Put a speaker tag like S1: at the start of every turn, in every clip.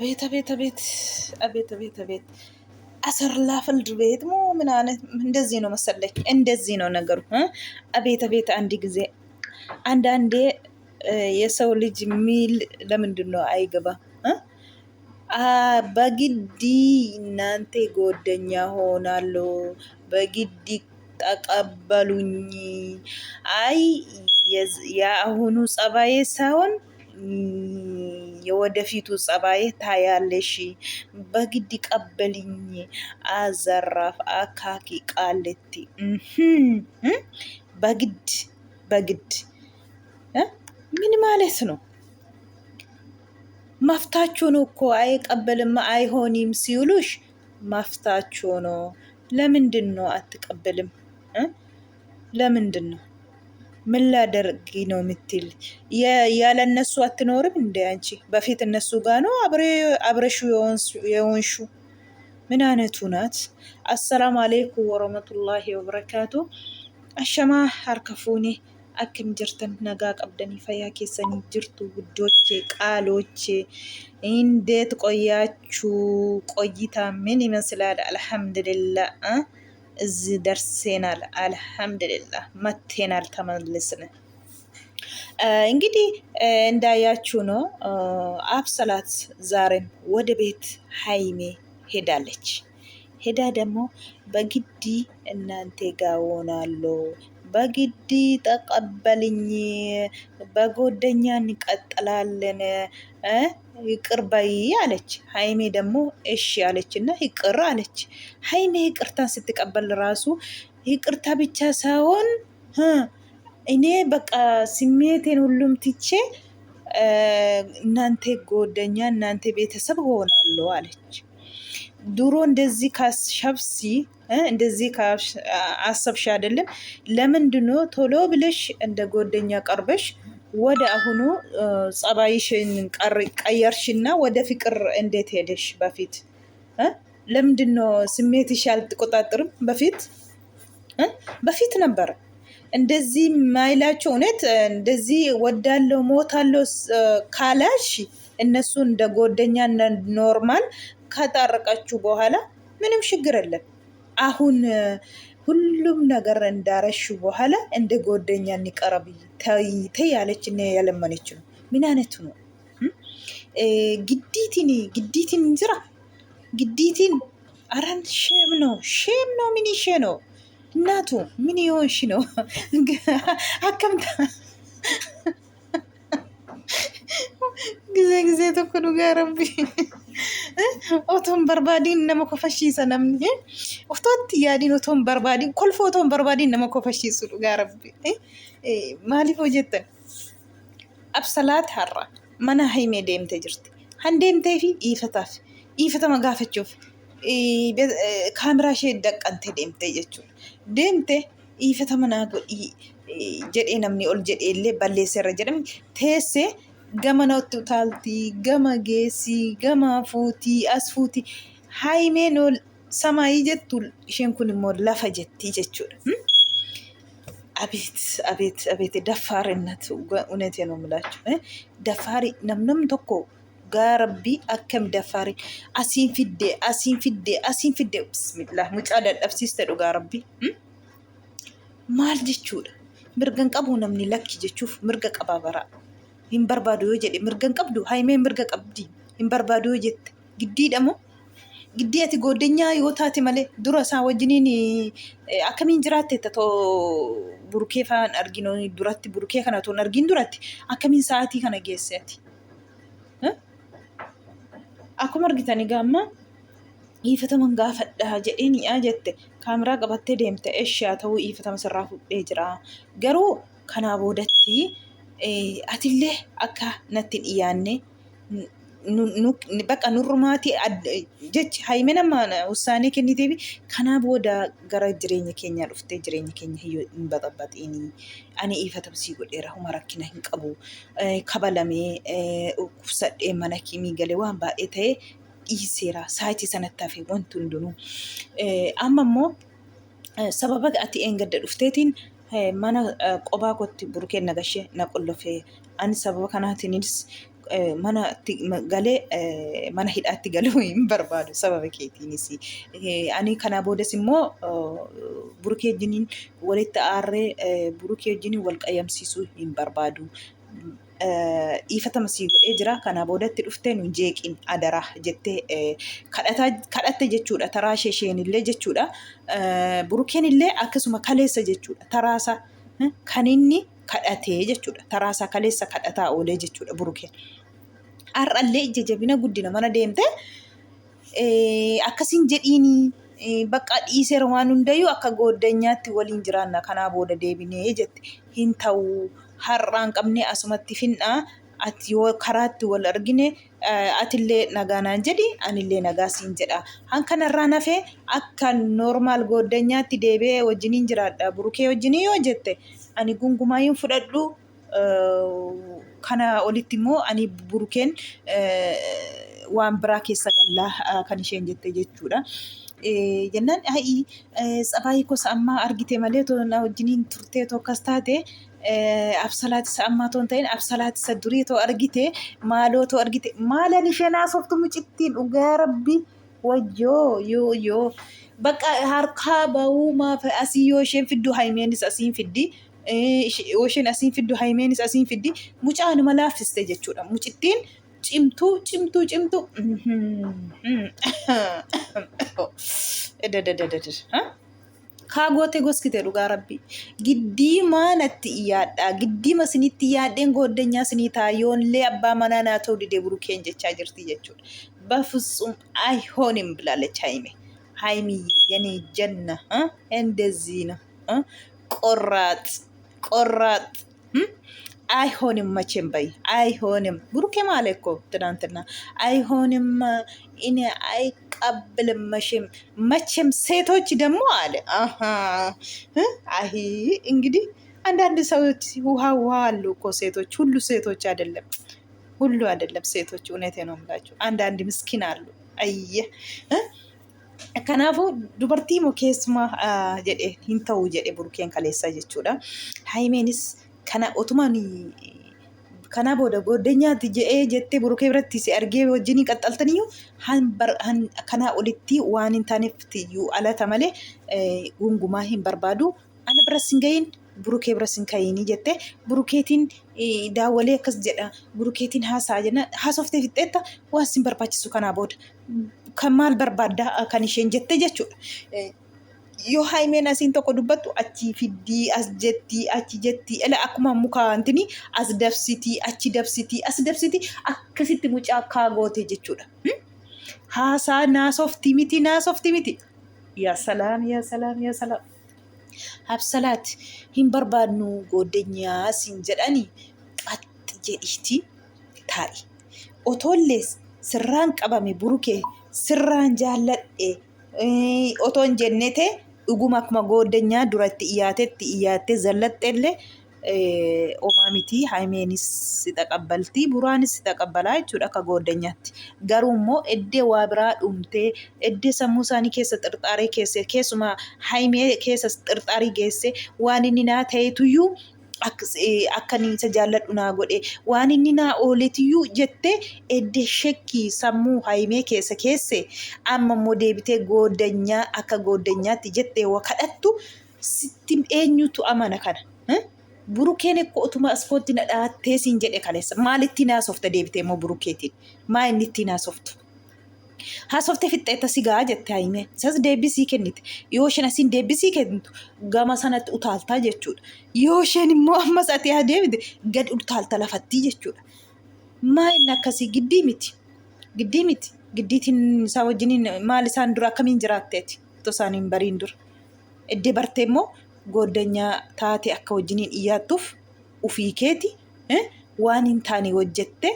S1: አቤት አቤት አቤት አቤት አቤት አቤት አሰር ላፍልድ ቤት ሞ ምን አይነት እንደዚህ ነው መሰለኝ። እንደዚህ ነው ነገሩ። አቤት አቤት አንድ ጊዜ አንዳንዴ የሰው ልጅ ሚል ለምንድን ነው አይገባ? በግዲ እናንተ ጓደኛ ሆናለሁ በግዲ ተቀበሉኝ። አይ የአሁኑ ጸባዬ ሳይሆን የወደፊቱ ጸባዬ ታያለሽ። በግድ ቀበልኝ። አዘራፍ አካኪ ቃልቲ በግድ በግድ ምን ማለት ነው? መፍታችሁ ነው እኮ አይቀበልም አይሆንም ሲሉሽ መፍታችሁ ነው። ለምንድን ነው አትቀበልም? ለምንድን ነው? ምን ላደርግ ነው የምትል? ያለ እነሱ አትኖርም እንደ አንቺ በፊት እነሱ ጋር ነው አብረሹ የሆንሹ። ምን አይነቱ ናት? አሰላሙ አለይኩም ወረህመቱላሂ ወበረካቱ። አሸማ ሀርከፉኔ አክም ጅርተን ነጋ ቀብደኒ ፈያ ኬሰኒ ጅርቱ ውዶቼ ቃሎቼ እንዴት ቆያችሁ? ቆይታ ምን ይመስላል? አልሐምዱሊላህ እዚህ ደርሴናል። አልሐምዱሊላህ መቴናል፣ ተመልስን። እንግዲህ እንዳያችሁ ነው አብሰላት ዛሬም ወደ ቤት ሀይሜ ሄዳለች። ሄዳ ደግሞ በግዲ እናንተ ጋር ሆናለሁ በግዲ ተቀበልኝ፣ በጎደኛ እንቀጥላለን፣ ይቅር በይ አለች። ሀይሜ ደግሞ እሺ አለችና ይቅር አለች። ሀይሜ ይቅርታን ስትቀበል ራሱ ይቅርታ ብቻ ሳይሆን እኔ በቃ ስሜቴን ሁሉም ትቼ እናንተ ጎደኛ እናንተ ቤተሰብ ሆናለሁ አለች። ድሮ እንደዚህ ካሰብሲ እንደዚህ አሰብሽ አይደለም? ለምንድነው ቶሎ ብለሽ እንደ ጎደኛ ቀርበሽ ወደ አሁኑ ጸባይሽን ቀየርሽና ወደ ፍቅር እንዴት ሄደሽ? በፊት ለምንድነው ስሜትሽ አልተቆጣጠርም? በፊት ነበረ እንደዚህ ማይላቸው። እውነት እንደዚህ ወዳለው ሞታለው ካላሽ እነሱ እንደ ጎደኛ ኖርማል ካጣረቃችሁ በኋላ ምንም ችግር የለም። አሁን ሁሉም ነገር እንዳረሹ በኋላ እንደ ጎደኛ እንቀረብ ተይ ያለች እና ያለመነች ነው። ምን አይነቱ ነው? ግዲቲን እንዝራ ግዲቲን አራን ሼም ነው ምን ይሼ ነው እናቱ ምን ይሆንሽ ነው? አከምታ ጊዜ ተኩሉ ጋር ረቢ ኦቶን በርባዲን ነመ ኮፈሺሰ ነምኒ ኦቶት ያዲን ኦቶን በርባዲን ኮልፎ ኦቶን በርባዲን ነመ ኮፈሺሱ ጋር ረቢ ማሊፍ ሆጀተን አብሰላት ሀራ መና ሀይሜ ደምተ ጅርቲ ሀንዴምቴ ፊ ኢፈታ መጋፈቹፍ ካሜራሼ ደቀንቴ ደምቴ ጀቹ ደምቴ ኢፈታ መና ጀዴ ነምኒ ኦል ጀዴ ሌ ባሌሰረ ጀደም ቴሴ gama nootti utaalti, gama geessi, gama fuutii, as fuutii. Haimeen ol samaayii jettu isheen kun immoo lafa jettii jechuudha. አቤት ደፋርነት እውነቴ ነው የምላችሁ። ደፋሪ ነምነም ቶኮ ጋረቢ አከም ደፋሪ አሲን ፊዴ ብስሚላህ ሙጫ dadhabsiiste dhugaa rabbi maal jechuudha. Mirgan qabu namni lakki jechuuf mirga qabaa baraa. hin barbaadu yoo jedhe mirgan qabdu. Haimeen mirga qabdi. hin barbaadu yoo jette giddiidha moo giddii ati gooddenyaa yoo taate malee dura isaa wajjiniin akkamiin jiraatte tatoo burkee faan arginu duratti burkee kana toon argin duratti akkamiin sa'aatii kana geesse ati akkuma argitani gaamma dhiifataman gaafadha jedheen yaa jette kaameraa qabattee deemte eeshaa ta'uu dhiifatama sirraa fudhee jira. Garuu kanaa boodatti atillee akka natti dhiyaanne bakka nurrumaati jechi haimeen amma usaanii kenniteefi kanaa booda gara jireenya keenya dhuftee jireenya keenya hin baxabaxiini. Ani dhiifatamsii godheera huma rakkina hin qabu kabalamee kubsadhee mana kimii galee waan baay'ee ta'ee dhiiseera saayitii sanatti hafee wanti hundinuu. Amma immoo sababa ati eengadda dhufteetiin mana qophaa kootti burkeen nagashee na qullofee ani sababa kanaatiinis mana galee mana hidhaatti galuu hin barbaadu sababa keetiinis. Ani kanaa boodas immoo burukee wajjiniin walitti aarree burukee wajjiniin wal qayyamsiisuu hin barbaadu. Dhiifatama sii godhee jira. Kanaa boodatti dhuftee nu jeeqin adaraa jettee kadhatte jechuudha. Taraa isheenillee jechuudha. Burukeen illee akkasuma kaleessa jechuudha. Taraasaa kan inni kadhatee jechuudha. Taraasaa kaleessa kadhataa oolee jechuudha burukeen. Har'allee ija jabina guddina mana deemte akkasiin jedhiini bakka dhiiseera waan hundayyuu akka gooddanyaatti waliin jiraanna kanaa booda deebinee jette hin ta'u har'aan qabnee asumatti finnaa ati yoo karaatti wal argine atillee nagaanaan jedhi anillee nagaa siin jedha. Hankanarraa nafee akka noormaal gooddanyaatti deebi'ee wajjiniin jiraadha burukee wajjinii yoo jette ani gungumaayuun fudhadhu. Kana olitti immoo ani burukeen waan biraa keessa gallaa kan isheen jette jechuudha. Jennaan tsabaayii gosa ammaa argite malee na wajjiniin turtee tokkas taate absalaatisa ammaa toon ta'in absalaatisa durii too argite maaloo too argite maalan isheen haasoftu mucittiin dhugaa rabbi wayyoo yoo bakka harkaa bahuu maaf asii yoo isheen fiddu haimeenis asiin fiddi. Osheen asiin fiddu haimeenis asiin fiddi mucaanuma laaffiste jechuudha. Mucittiin cimtuu kaagoote goskite dhugaa rabbi giddii maanatti iyaadha giddiima sinitti iyaadheen gooddanyaa sinii taayoonlee abbaa manaa naa ta'uu didee burukeen jechaa jirti jechuudha. Bafusum አይሆንም ብላለች ሃይሚ የኔ ጀና እንደዚህ ነው ቆራጥ አይሆንም መቼም በይ አይሆንም። ብሩኬ ማለት እኮ ትናንትና አይሆንም እኔ አይቀበልም መቼም ሴቶች ደግሞ አለ አይ እንግዲህ አንዳንድ ሰዎች ውሃ አሉ እኮ ሴቶች ሁሉ ሴቶች አይደለም ሴቶች እውነቴ ነው የምላችሁ አንዳንድ ምስኪን አሉ አየ Kanaafuu dubartii moo keessumaa jedhee hin ta'u jedhee burukeen kaleessa jechuudha. Haimeenis kana otumaan kanaa booda gooddanyaatti jettee burukee biratti si argee wajjin qaxxaltaniyyuu kanaa olitti waan hin taaneef iyyuu alata malee gungumaa hin barbaadu. Ana biras hin gahin burukee biras hin kayinii jettee burukeetiin daawwalee akkas jedha. Burukeetiin haasaa jenna haasoftee fixxeetta waan sin barbaachisu kanaa booda. Kan maal barbaaddaa kan isheen jette jechuudha. Yoo haimeen asiin tokko dubbattu achi fiddii as jettii achi jettii akkuma mukaa wantini as dabsitii achi dabsitii as dabsitii akkasitti mucaa kaagoote jechuudha. Haasaa naasofti miti. Yaa salaam. Absalaat hin barbaadnu gooddanyaa siin jedhanii qaxxi jedhiitii taa'i. Otoollees sirraan qabame burukee. Sirraan jaalladhe otoon jennete dhuguma akkuma gooddanyaa duratti iyaattee zallaxxellee homaa miti haimeenis si taqabbaltii buraanis si taqabbalaa jechuudha akka gooddanyaatti. Garuu immoo eddee waa biraa dhumtee eddee sammuu isaanii keessa xirxaarii keessa keessumaa haimee keessa xirxaarii geesse waan inni naa ta'etuyyuu akka inni isa jaalladhu naa godhe waan inni naa ooleetiyyuu jettee eddee shakkii sammuu haimee keesse amma immoo deebitee gooddanyaa akka gooddanyaatti jettee waa kadhattu sitti eenyutu amana kana. Burukeen eekko utuma asfootti na dhaattee siin jedhe kaleessa maalitti naasofta deebitee immoo burukeetiin maa inni itti naasoftu. Haasoftee fixxeetta sigaa jette haimeen isas deebisii kennite yoo isheen asiin deebisii kennitu gama sanatti utaaltaa jechuudha. Yoo isheen immoo ammas ati haa deebite gad utaalta lafattii jechuudha. Maa inni akkasii giddii miti giddiitiin isaa wajjiniin maal isaan dura akkamiin jiraatteeti otoo isaan hin bariin dura eddee bartee immoo gooddanyaa taate akka wajjiniin iyyaattuuf ufii keeti waan hin taane hojjette.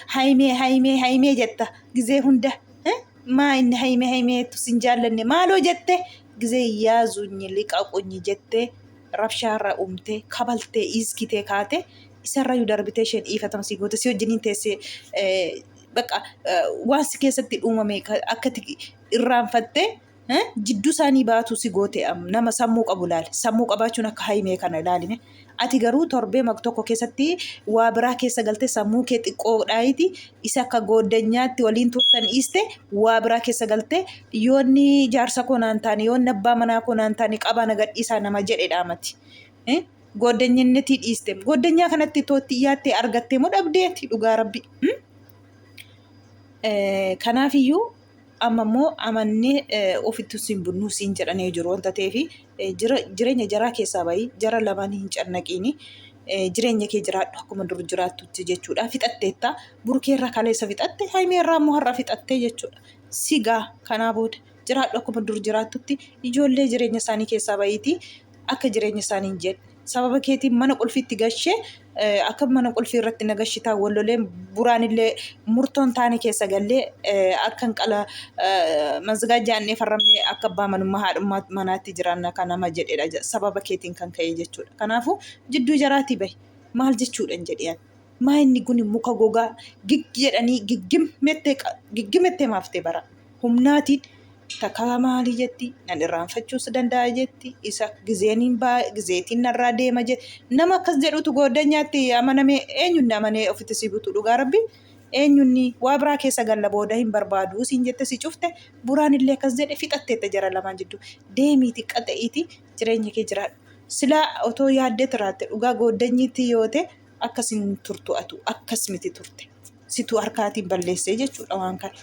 S1: Haimee jetta gizee hunda maa inni haimeetu sin jaallanne maaloo jette gizee yaazuunyi liqaqunyi jettee rabshaarra umtee kabaltee iskitee kaate isarrayyuu darbitee isheen dhiifatama si goote si wajjiniin teessee waan si keessatti uumame akkati irraanfattee jidduu isaanii baatu si goote nama sammuu qabu laale sammuu qabaachuun akka haimee kana ilaaline ati garuu torbee tokko keessatti waa biraa keessa galtee sammuu kee xiqqoodhaayiti isa akka gooddanyaatti waliin turtan dhiiste waa biraa keessa galtee yoonni jaarsa konaan taane yoonni abbaa manaa konaan taane qabaa nagadhiisaa nama jedhedha mati. Gooddanyinnitii dhiiste gooddanyaa kanatti tootti iyyaatti argattee moo dhabdeetti dhugaa rabbi. Kanaafiyyuu amma immoo amannee ofitti siin bunnuu siin jedhanii jiru wanta ta'eef jireenya jaraa keessaa bahii jara lamaan hin cannaqiini. Jireenya kee jiraadhu akkuma dur jiraattutti jechuudha. Fixatteetta burkeerra kaleessa fixatte haimeerraa immoo har'a fixattee jechuudha. Sigaa kanaa booda jiraadhu akkuma dur jiraattutti ijoollee jireenya isaanii keessaa bahiiti akka jireenya isaanii hin jedhe. Sababa keetiin mana qulfiitti gashee akka mana qulfii irratti nagashitaa walloleen buraanillee murtoon taane keessa gallee akkan qala mazgaajjaannee farramnee akka abbaa manummaa haadhummaa manaatti jiraanna kan nama jedhedha sababa keetiin kan ka'e jechuudha. Kanaafuu jidduu jaraatii bahi maal jechuudha hin jedhiyaan. Maa inni kun muka gogaa jedhanii giggimettee maaftee bara humnaatiin takka maalii jetti nan irraanfachuus danda'a jetti isa gizeetiin narraa deema jetti nama akkas jedhutu gooddanyaatti amanamee eenyuun amanee ofitti si butu dhugaa rabbi eenyuun waa biraa keessa galla booda hin barbaadu siin jette si cufte buraan illee akkas jedhe fixatteetta jara lamaan jidduu deemiiti qaxa'iiti jireenya kee jiraadhu silaa otoo yaaddee turaatte dhugaa gooddanyiitti yoo ta'e akkasin turtu atu akkas miti turte situ harkaatiin balleessee jechuudha waan kana.